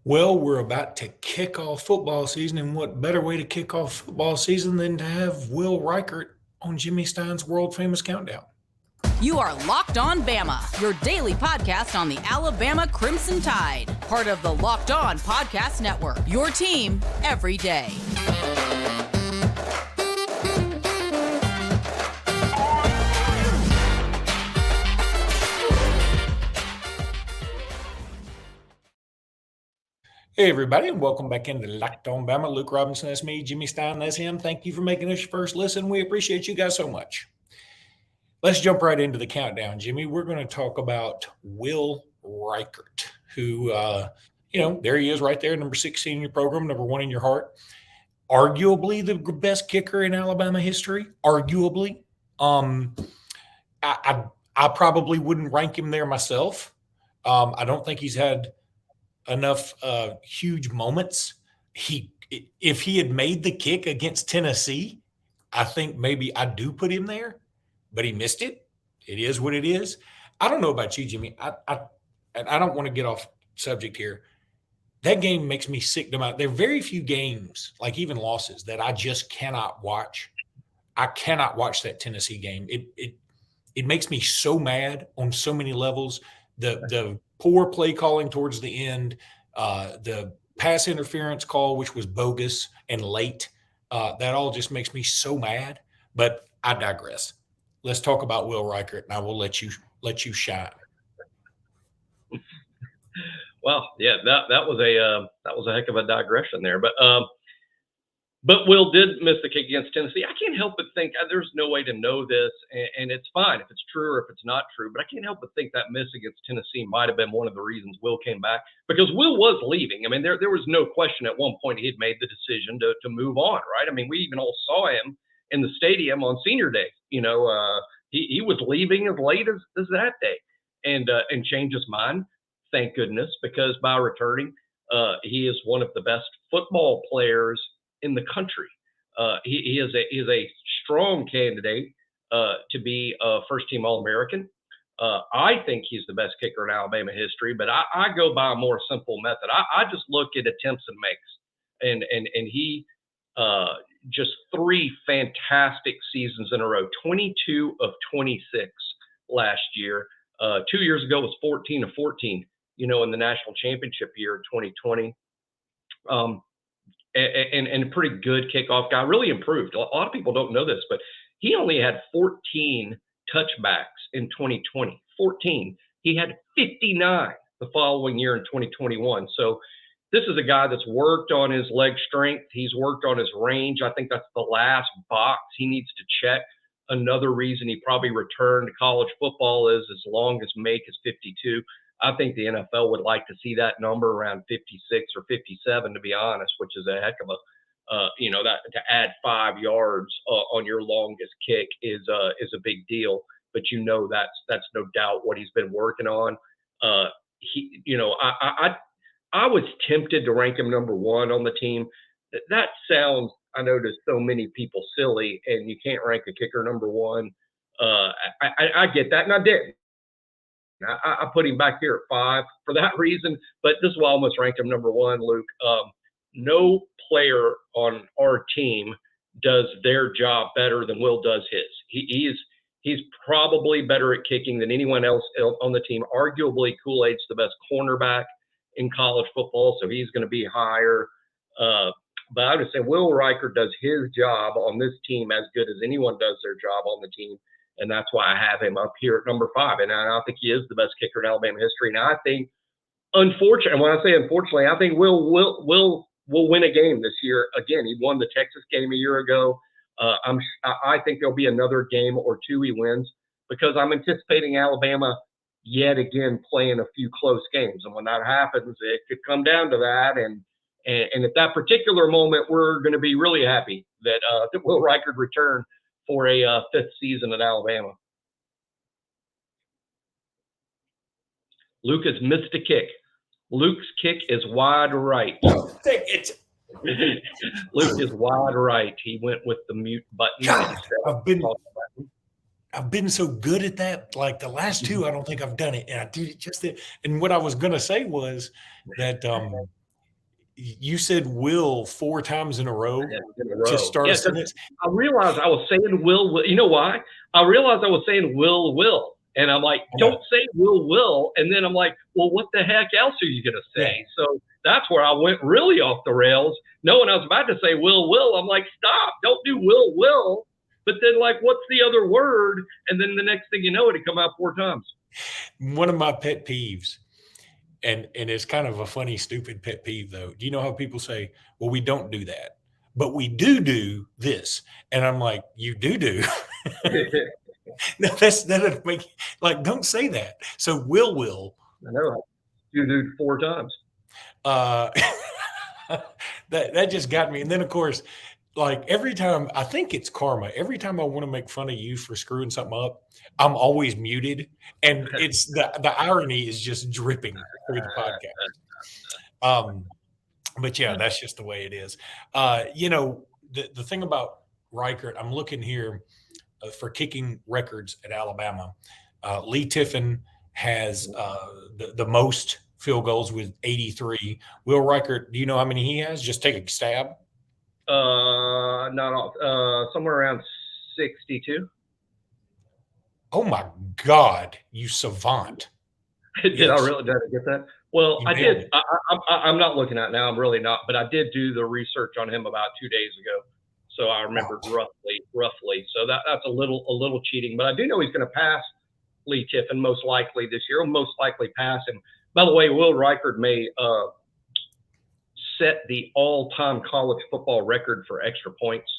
Well, we're about to kick off football season, and what better way to kick off football season than to have Will Reichard on Jimmy Stein's world famous countdown? You are Locked On Bama, your daily podcast on the Alabama Crimson Tide, part of the Locked On Podcast Network, your team every day. Hey, everybody, and welcome back into Locked On Bama. Luke Robinson, that's me. Jimmy Stein, that's him. Thank you for making us your first listen. We appreciate you guys so much. Let's jump right into the countdown, Jimmy. We're going to talk about Will Reichard, who, there he is right there, number 16 in your program, number 1 in your heart. Arguably the best kicker in Alabama history, arguably. I probably wouldn't rank him there myself. I don't think he's had enough huge moments. If he had made the kick against Tennessee, I think maybe I do put him there, but he missed it. It is what it is. I don't know about you, Jimmy. I don't want to get off subject here. That game makes me sick to my. There are very few games, like even losses, that I just cannot watch. I cannot watch that Tennessee game. It makes me so mad on so many levels. The poor play calling towards the end, the pass interference call, which was bogus and late, that all just makes me so mad. But I digress. Let's talk about Will Reichard, and I will let you shine. Well, yeah, that was a heck of a digression there, but Will did miss the kick against Tennessee. I can't help but think there's no way to know this, and it's fine if it's true or if it's not true, but I can't help but think that miss against Tennessee might have been one of the reasons Will came back, because Will was leaving. I mean, there was no question at one point he had made the decision to move on, right? I mean, we even all saw him in the stadium on senior day. He was leaving as late as that day and changed his mind, thank goodness, because by returning, he is one of the best football players in the country. He is a strong candidate to be a first-team All-American. I think he's the best kicker in Alabama history, but I go by a more simple method. I just look at attempts and makes, and he just 3 fantastic seasons in a row. 22 of 26 last year. 2 years ago was 14 of 14. In the national championship year in 2020. And a pretty good kickoff guy, really improved. A lot of people don't know this, but he only had 14 touchbacks in 2020. 14. He had 59 the following year in 2021. So this is a guy that's worked on his leg strength. He's worked on his range. I think that's the last box he needs to check. Another reason he probably returned to college football is as long as make is 52. I think the NFL would like to see that number around 56 or 57, to be honest, which is a heck of a, that to add 5 yards on your longest kick is a big deal. But that's no doubt what he's been working on. I was tempted to rank him number 1 on the team. That sounds, I know, to so many people silly, and you can't rank a kicker number 1. I get that, and I did. I put him back here at 5 for that reason, but this is why I almost ranked him number 1, Luke. No player on our team does their job better than Will does his. He's probably better at kicking than anyone else on the team. Arguably, Kool-Aid's the best cornerback in college football, so he's going to be higher. But I would say Will Reichard does his job on this team as good as anyone does their job on the team. And that's why I have him up here at number 5. And I think he is the best kicker in Alabama history. And I think, unfortunately, and when I say unfortunately, I think Will win a game this year. Again, he won the Texas game a year ago. I think there'll be another game or 2 he wins, because I'm anticipating Alabama yet again playing a few close games. And when that happens, it could come down to that. And at that particular moment, we're going to be really happy that Will Reichard returned for a 5th season at Alabama. Luke has missed a kick. Luke's kick is wide right. Take it. Luke is wide right. He went with the mute button. God, I've been so good at that. Like the last 2, I don't think I've done it. And I did it just there. And what I was going to say was that You said Will 4 times in a row in a row. to start a sentence. I realized I was saying Will. You know why? I realized I was saying Will. And I'm like, don't say Will. And then I'm like, well, what the heck else are you going to say? Yeah. So that's where I went really off the rails. Knowing I was about to say Will. I'm like, stop, don't do Will. But then, like, what's the other word? And then the next thing you know, it come out 4 times. One of my pet peeves, and it's kind of a funny, stupid pet peeve, though. Do you know how people say, well, we don't do that, but we do this? And I'm like, you do. No, that doesn't make, like, don't say that. So will. I know. You do 4 times. That just got me. And then, of course, like every time, I think it's karma. Every time I want to make fun of you for screwing something up, I'm always muted, and it's the irony is just dripping through the podcast. But yeah, that's just the way it is. The thing about Reichard, I'm looking here for kicking records at Alabama. Lee Tiffin has the most field goals with 83. Will Reichard, do you know how many he has? Just take a stab. Somewhere around 62. Oh my God, you savant! Did I get that? Well, I did. I'm not looking at it now. I'm really not, but I did do the research on him about 2 days ago, so I remembered roughly. So that's a little cheating, but I do know he's going to pass Lee Tiffin most likely this year. He'll most likely pass him. By the way, Will Reichard may set the all-time college football record for extra points.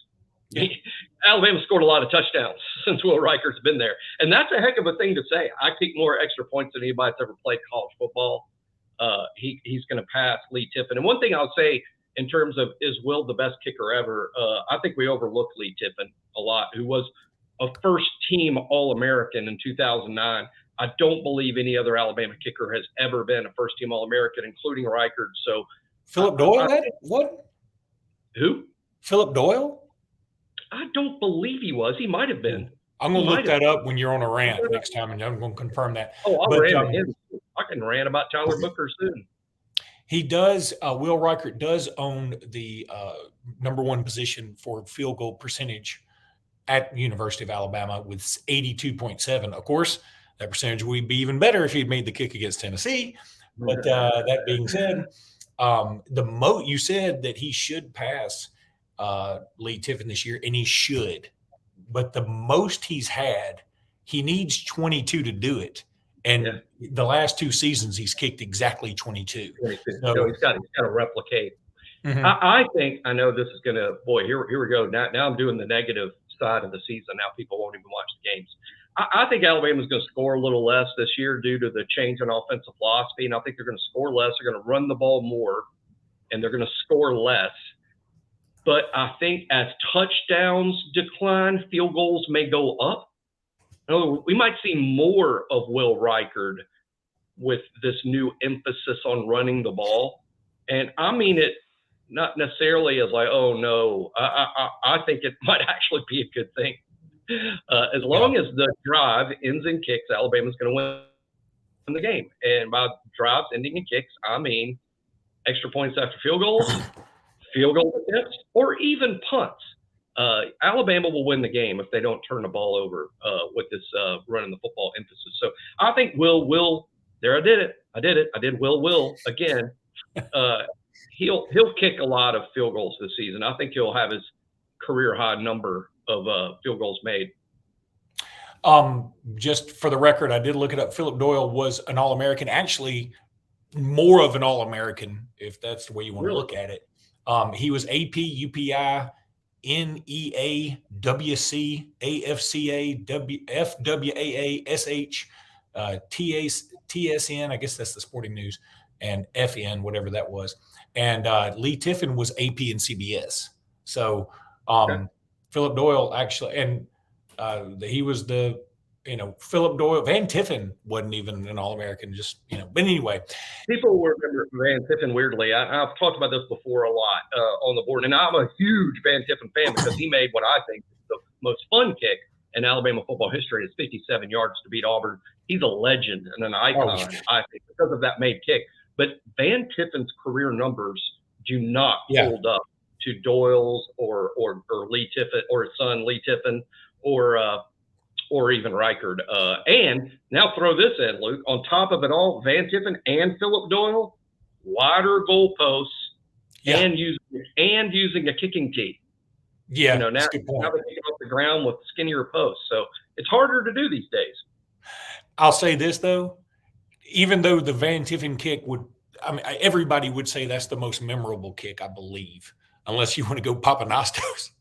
Alabama scored a lot of touchdowns since Will Reichard's been there. And that's a heck of a thing to say. I kick more extra points than anybody that's ever played college football. He's going to pass Lee Tiffin. And one thing I'll say in terms of is Will the best kicker ever, I think we overlooked Lee Tiffin a lot, who was a first-team All-American in 2009. I don't believe any other Alabama kicker has ever been a first-team All-American, including Reichard. So Philip Doyle had it? What? Who? Philip Doyle? I don't believe he was. He might have been. I'm going to look that up when you're on a rant next time, and I'm going to confirm that. Oh, I can rant about Tyler Booker soon. He does. Will Reichard does own the number 1 position for field goal percentage at the University of Alabama with 82.7. Of course, that percentage would be even better if he'd made the kick against Tennessee. But that being said, you said that he should pass Lee Tiffin this year, and he should. But the most he's had, he needs 22 to do it. And the last 2 seasons, he's kicked exactly 22. So he's got to replicate. Mm-hmm. I think I know this is going to. Boy, here we go. Now I'm doing the negative side of the season. Now people won't even watch the games. I think Alabama's going to score a little less this year due to the change in offensive philosophy, and I think they're going to score less. They're going to run the ball more, and they're going to score less. But I think as touchdowns decline, field goals may go up. We might see more of Will Reichard with this new emphasis on running the ball. And I mean it not necessarily as like, oh, no. I think it might actually be a good thing. As long as the drive ends in kicks, Alabama's going to win the game. And by drives ending in kicks, I mean extra points after field goals, field goal attempts, or even punts. Alabama will win the game if they don't turn the ball over with this running the football emphasis. So I think Will. There, I did it. I did Will again. He'll kick a lot of field goals this season. I think he'll have his career high number of field goals made. Just for the record, I did look it up. Philip Doyle was an All-American, actually more of an All-American, if that's the way you want to look at it. He was AP, UPI, NEA, WC, AFCA, FWAA, SH, TSN, I guess that's the Sporting News, and FN, whatever that was. And Lee Tiffin was AP and CBS. So Philip Doyle actually, and he was Philip Doyle. Van Tiffin wasn't even an All-American, but anyway. People will remember Van Tiffin weirdly. I've talked about this before a lot on the board, and I'm a huge Van Tiffin fan because he made what I think is the most fun kick in Alabama football history. Is 57 yards to beat Auburn. He's a legend and an icon, I think, because of that made kick. But Van Tiffin's career numbers do not hold up to Doyle's or Lee Tiffin or his son Lee Tiffin or even Reichard. And now throw this in, Luke. On top of it all, Van Tiffin and Philip Doyle, wider goalposts and using a kicking tee. Yeah, now that's a good point. Now they get off the ground with skinnier posts. So it's harder to do these days. I'll say this, though. Even though the Van Tiffin kick everybody would say that's the most memorable kick, I believe, unless you want to go Papanastos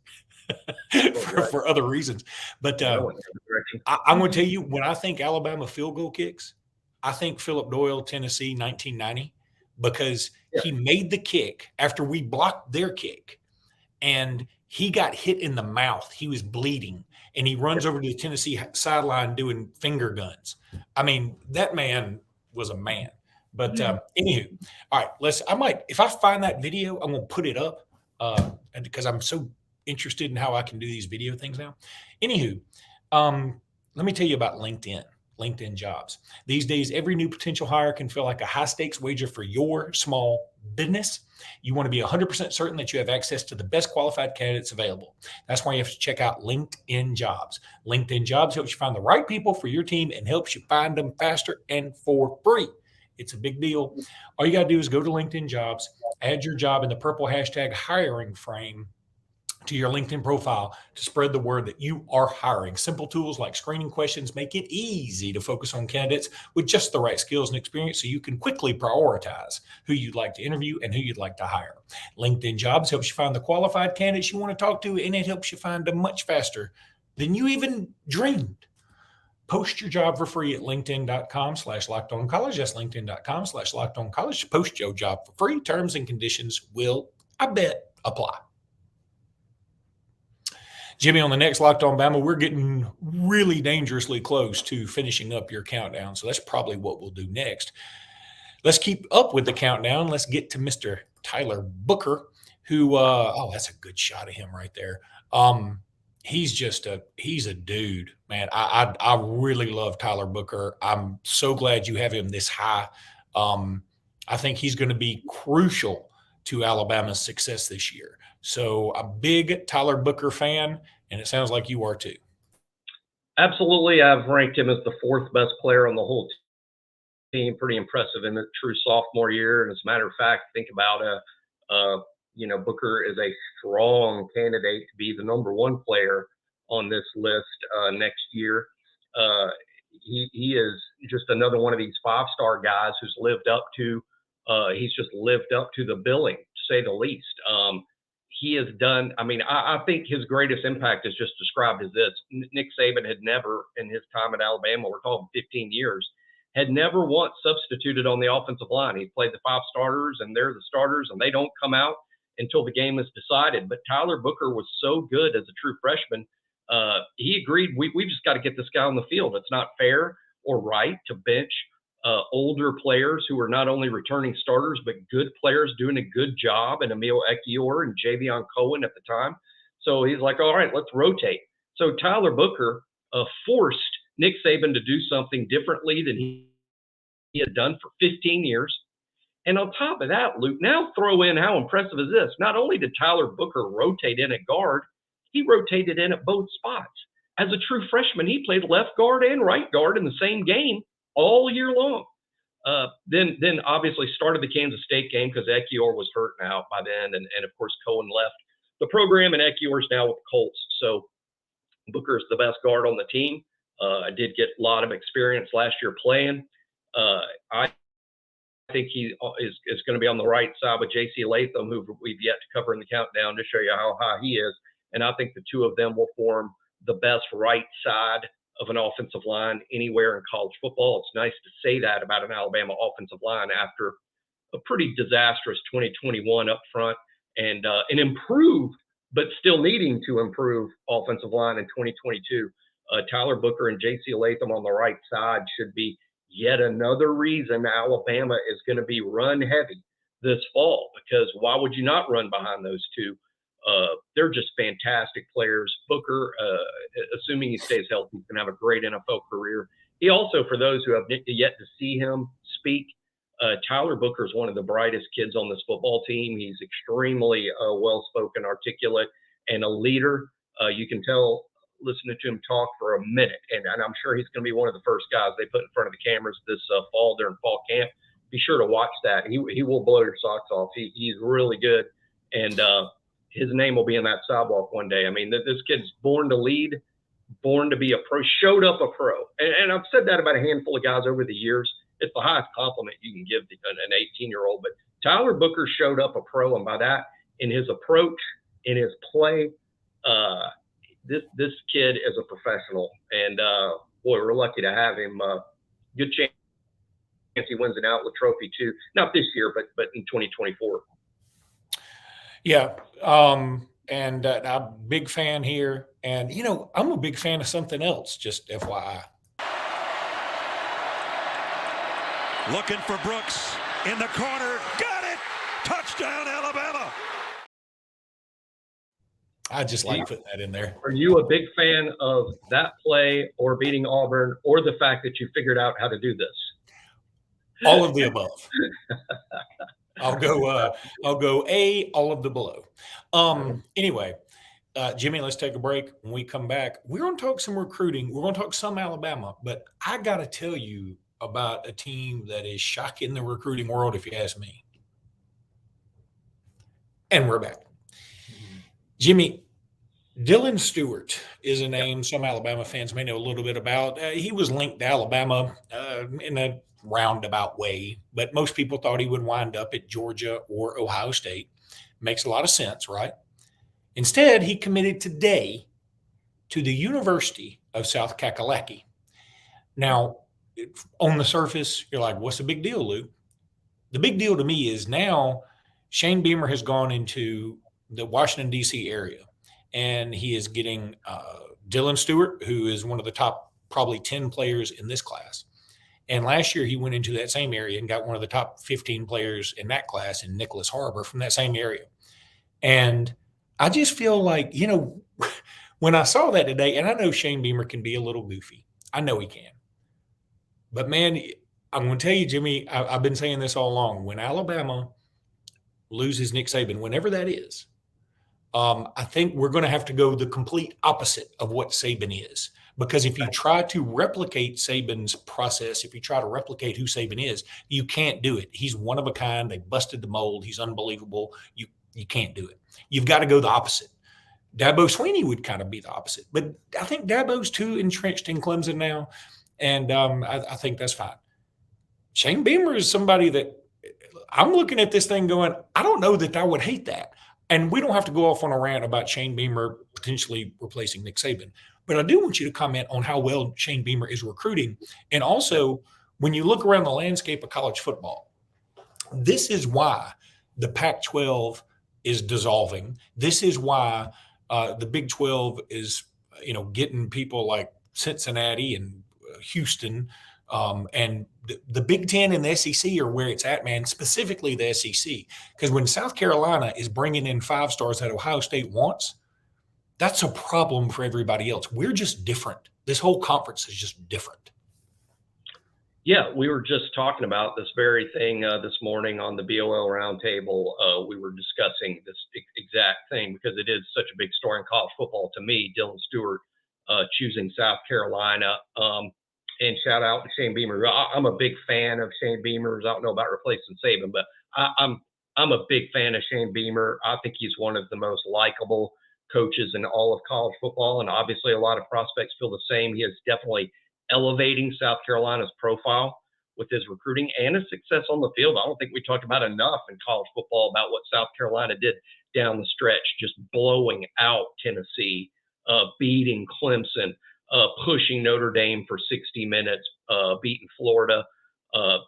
for other reasons. But I'm going to tell you, when I think Alabama field goal kicks, I think Philip Doyle, Tennessee, 1990, because he made the kick after we blocked their kick, and he got hit in the mouth. He was bleeding, and he runs over to the Tennessee sideline doing finger guns. I mean, that man was a man. But anywho, all right, if I find that video, I'm going to put it up because I'm so interested in how I can do these video things now. Anywho, let me tell you about LinkedIn jobs. These days, every new potential hire can feel like a high stakes wager for your small business. You want to be 100% certain that you have access to the best qualified candidates available. That's why you have to check out LinkedIn Jobs. LinkedIn Jobs helps you find the right people for your team and helps you find them faster and for free. It's a big deal. All you got to do is go to LinkedIn Jobs, add your job in the purple hashtag hiring frame to your LinkedIn profile to spread the word that you are hiring. Simple tools like screening questions make it easy to focus on candidates with just the right skills and experience so you can quickly prioritize who you'd like to interview and who you'd like to hire. LinkedIn Jobs helps you find the qualified candidates you want to talk to, and it helps you find them much faster than you even dreamed. Post your job for free at linkedin.com/lockedoncollege. That's linkedin.com/lockedoncollege. Post your job for free. Terms and conditions will, I bet, apply. Jimmy, on the next Locked On Bama, we're getting really dangerously close to finishing up your countdown. So that's probably what we'll do next. Let's keep up with the countdown. Let's get to Mr. Tyler Booker, who, that's a good shot of him right there. He's a dude, man. I really love Tyler Booker. I'm so glad you have him this high. I think he's going to be crucial to Alabama's success this year. So a big Tyler Booker fan, and it sounds like you are too. Absolutely. I've ranked him as the fourth best player on the whole team. Pretty impressive in the true sophomore year. And as a matter of fact, think about Booker is a strong candidate to be the number one player on this list next year. He is just another one of these five-star guys who's lived up to the billing, to say the least. He has done, I think his greatest impact is just described as this. Nick Saban had never, in his time at Alabama, we're talking 15 years, had never once substituted on the offensive line. He played the five starters, and they're the starters, and they don't come out until the game is decided. But Tyler Booker was so good as a true freshman. He agreed, we've just got to get this guy on the field. It's not fair or right to bench older players who are not only returning starters, but good players doing a good job, and Emil Ekiyor and Javion Cohen at the time. So he's like, all right, let's rotate. So Tyler Booker forced Nick Saban to do something differently than he had done for 15 years. And on top of that, Luke, now throw in how impressive is this? Not only did Tyler Booker rotate in at guard, he rotated in at both spots. As a true freshman, he played left guard and right guard in the same game all year long. Then obviously started the Kansas State game because Ekiyor was hurt now by then. And of course, Cohen left the program, and Ekiyor is now with the Colts. So Booker is the best guard on the team. I did get a lot of experience last year playing. I think he is going to be on the right side with J.C. Latham, who we've yet to cover in the countdown, to show you how high he is. And I think the two of them will form the best right side of an offensive line anywhere in college football. It's nice to say that about an Alabama offensive line after a pretty disastrous 2021 up front, and an improved, but still needing to improve offensive line in 2022. Tyler Booker and J.C. Latham on the right side should be yet another reason Alabama is going to be run heavy this fall, because why would you not run behind those two? They're just fantastic players. Booker, assuming he stays healthy, is going to have a great NFL career. He also, for those who have yet to see him speak, Tyler Booker is one of the brightest kids on this football team. He's extremely well-spoken, articulate, and a leader. You can tell listening to him talk for a minute, and I'm sure he's going to be one of the first guys they put in front of the cameras this fall during fall camp. Be sure to watch that. He will blow your socks off. He's really good, and his name will be in that sidewalk one day. I mean, this kid's born to lead, born to be a pro, showed up a pro. And I've said that about a handful of guys over the years. It's the highest compliment you can give an 18-year-old. But Tyler Booker showed up a pro, and by that, in his approach, in his play, this kid is a professional. And, boy, we're lucky to have him. Good chance he wins an Outlet Trophy, too. Not this year, but in 2024. Yeah. And I'm a big fan here. And, I'm a big fan of something else, just FYI. Looking for Brooks in the corner. Got it! Touchdown, Alabama! I just like putting that in there. Are you a big fan of that play or beating Auburn or the fact that you figured out how to do this? All of the above. I'll go all of the below. Anyway, Jimmy, let's take a break. When we come back, we're going to talk some recruiting. We're going to talk some Alabama, but I got to tell you about a team that is shocking the recruiting world, if you ask me. And we're back. Jimmy, Dylan Stewart is a name some Alabama fans may know a little bit about. He was linked to Alabama in a roundabout way, but most people thought he would wind up at Georgia or Ohio State. Makes a lot of sense, right? Instead, he committed today to the University of South Kakalaki. Now, on the surface, you're like, what's the big deal, Luke? The big deal to me is now Shane Beamer has gone into the Washington, D.C. area, and he is getting Dylan Stewart, who is one of the top probably 10 players in this class. And last year he went into that same area and got one of the top 15 players in that class in Nicholas Harbor from that same area. And I just feel like, when I saw that today, and I know Shane Beamer can be a little goofy. I know he can. But, man, I'm going to tell you, Jimmy, I've been saying this all along. When Alabama loses Nick Saban, whenever that is, I think we're going to have to go the complete opposite of what Saban is. Because if you try to replicate Saban's process, if you try to replicate who Saban is, you can't do it. He's one of a kind. They busted the mold. He's unbelievable. You can't do it. You've got to go the opposite. Dabo Swinney would kind of be the opposite. But I think Dabo's too entrenched in Clemson now, and I think that's fine. Shane Beamer is somebody that I'm looking at this thing going, I don't know that I would hate that. And we don't have to go off on a rant about Shane Beamer potentially replacing Nick Saban. But I do want you to comment on how well Shane Beamer is recruiting. And also, when you look around the landscape of college football, this is why the Pac-12 is dissolving. This is why the Big 12 is, getting people like Cincinnati and Houston, and the Big Ten and the SEC are where it's at, man, specifically the SEC. Because when South Carolina is bringing in 5 stars that Ohio State wants, that's a problem for everybody else. We're just different. This whole conference is just different. Yeah, we were just talking about this very thing this morning on the BOL roundtable. We were discussing this exact thing because it is such a big story in college football to me. Dylan Stewart choosing South Carolina. And shout out to Shane Beamer. I'm a big fan of Shane Beamer. I don't know about replacing Saban, but I'm a big fan of Shane Beamer. I think he's one of the most likable coaches in all of college football, and obviously a lot of prospects feel the same. He is definitely elevating South Carolina's profile with his recruiting and his success on the field. I don't think we talked about enough in college football about what South Carolina did down the stretch, just blowing out Tennessee, beating Clemson, pushing Notre Dame for 60 minutes, beating Florida.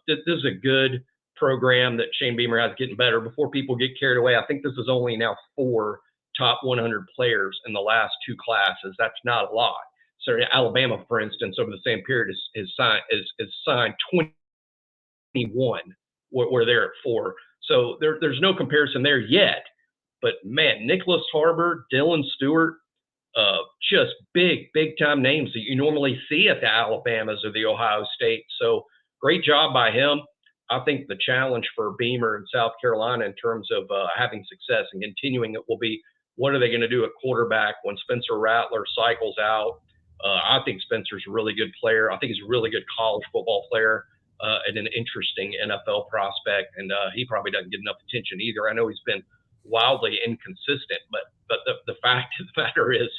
This is a good program that Shane Beamer has getting better. Before people get carried away, I think this is only now 4 top 100 players in the last 2 classes. That's not a lot. So Alabama, for instance, over the same period is signed 21, where they're at 4. So there's no comparison there yet. But man, Nicholas Harbor, Dylan Stewart, just big time names that you normally see at the Alabamas or the Ohio State. So great job by him. I think the challenge for Beamer in South Carolina in terms of having success and continuing it will be, what are they going to do at quarterback when Spencer Rattler cycles out? I think Spencer's a really good player. I think he's a really good college football player and an interesting NFL prospect. And he probably doesn't get enough attention either. I know he's been wildly inconsistent, but the fact of the matter is,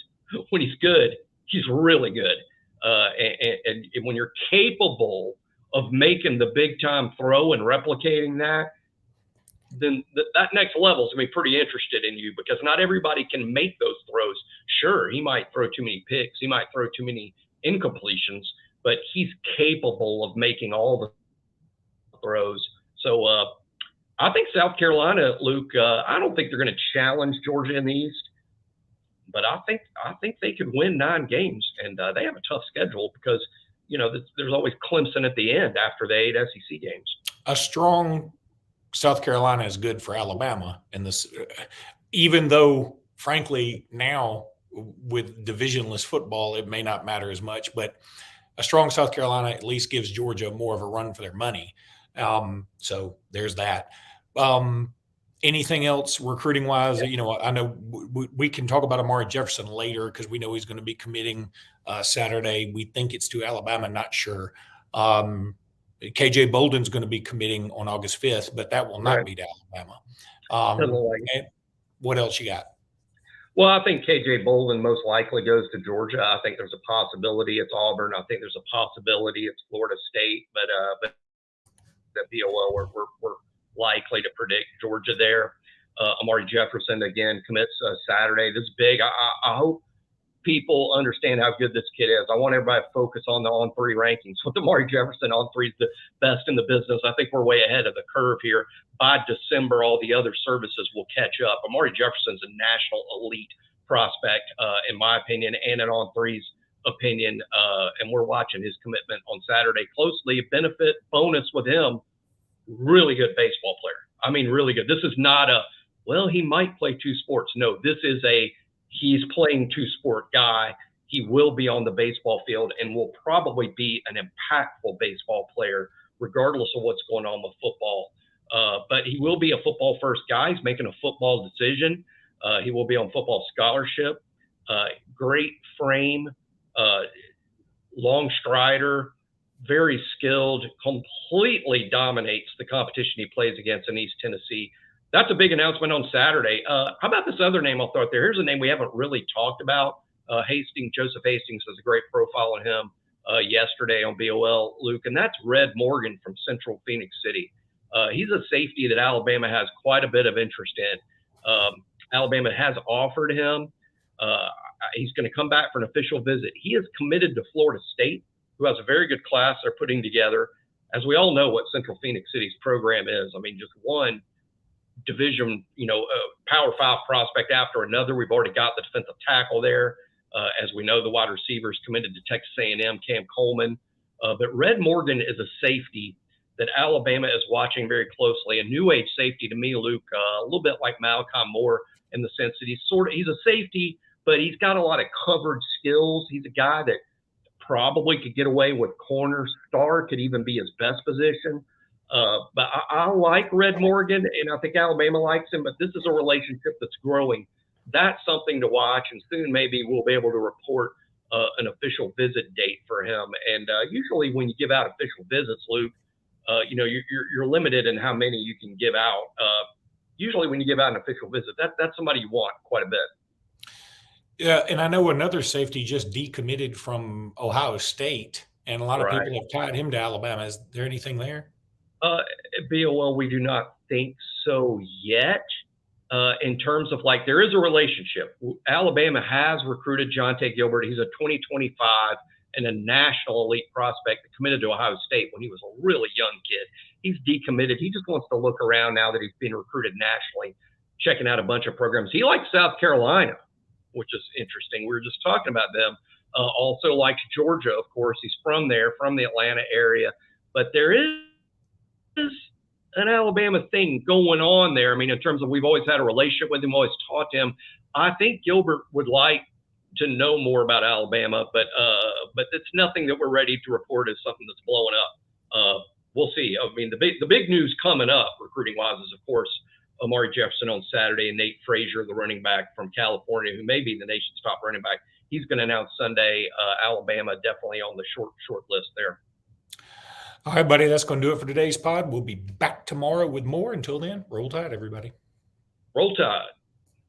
when he's good, he's really good. And when you're capable of making the big time throw and replicating that, then that next level is going to be pretty interested in you, because not everybody can make those throws. Sure, he might throw too many picks, he might throw too many incompletions, but he's capable of making all the throws. So I think South Carolina, Luke, I don't think they're going to challenge Georgia in the East, but I think they could win 9 games, and they have a tough schedule because, there's always Clemson at the end after the 8 SEC games. A strong South Carolina is good for Alabama in this, even though, frankly, now with divisionless football, it may not matter as much, but a strong South Carolina at least gives Georgia more of a run for their money. So there's that. Anything else recruiting wise? I know we can talk about Amari Jefferson later because we know he's going to be committing Saturday. We think it's to Alabama, not sure. KJ Bolden's going to be committing on August 5th, but that will not be to Alabama. What else you got? Well, I think KJ Bolden most likely goes to Georgia. I think there's a possibility it's Auburn. I think there's a possibility it's Florida State, but at BOL we're likely to predict Georgia there. Amari Jefferson again commits Saturday. This is big. I hope people understand how good this kid is. I want everybody to focus on the on-3 rankings. With Amari Jefferson, on-3 is the best in the business. I think we're way ahead of the curve here. By December, all the other services will catch up. Amari Jefferson's a national elite prospect, in my opinion, and an on-3's opinion. And we're watching his commitment on Saturday closely. Benefit bonus with him, really good baseball player. I mean, really good. This is not he might play 2 sports. No, this is he's playing 2-sport guy. He will be on the baseball field and will probably be an impactful baseball player, regardless of what's going on with football. But he will be a football first guy. He's making a football decision. He will be on football scholarship. Great frame, long strider, very skilled, completely dominates the competition he plays against in East Tennessee. That's a big announcement on Saturday. How about this other name I'll throw out there? Here's a name we haven't really talked about. Joseph Hastings has a great profile on him yesterday on BOL, Luke, and that's Red Morgan from Central Phoenix City. He's a safety that Alabama has quite a bit of interest in. Alabama has offered him. He's going to come back for an official visit. He is committed to Florida State, who has a very good class they're putting together. As we all know what Central Phoenix City's program is. I mean, just one division, Power 5 prospect after another. We've already got the defensive tackle there. As we know, the wide receivers committed to Texas A&M, Cam Coleman. But Red Morgan is a safety that Alabama is watching very closely. A new age safety to me, Luke, a little bit like Malcolm Moore in the sense that he's a safety, but he's got a lot of coverage skills. He's a guy that probably could get away with corner. Star could even be his best position. But I like Red Morgan, and I think Alabama likes him, but this is a relationship that's growing. That's something to watch, and soon maybe we'll be able to report an official visit date for him. And usually when you give out official visits, Luke, you're limited in how many you can give out. Usually when you give out an official visit, that's somebody you want quite a bit. Yeah, and I know another safety just decommitted from Ohio State, and a lot of people have tied him to Alabama. Is there anything there? BOL, we do not think so yet. In terms of there is a relationship. Alabama has recruited Jonte Gilbert. He's a 2025 and a national elite prospect that committed to Ohio State when he was a really young kid. He's decommitted. He just wants to look around now that he's being recruited nationally, checking out a bunch of programs. He likes South Carolina, which is interesting. We were just talking about them. Also likes Georgia, of course. He's from there, from the Atlanta area. But there is an Alabama thing going on there. I mean, in terms of we've always had a relationship with him, always taught him. I think Gilbert would like to know more about Alabama, but it's nothing that we're ready to report as something that's blowing up. we'll see. I mean, the big news coming up recruiting wise is, of course, Amari Jefferson on Saturday and Nate Frazier, the running back from California, who may be the nation's top running back. He's going to announce Sunday. Alabama definitely on the short list there. All right, buddy, that's going to do it for today's pod. We'll be back tomorrow with more. Until then, roll tide, everybody. Roll Tide.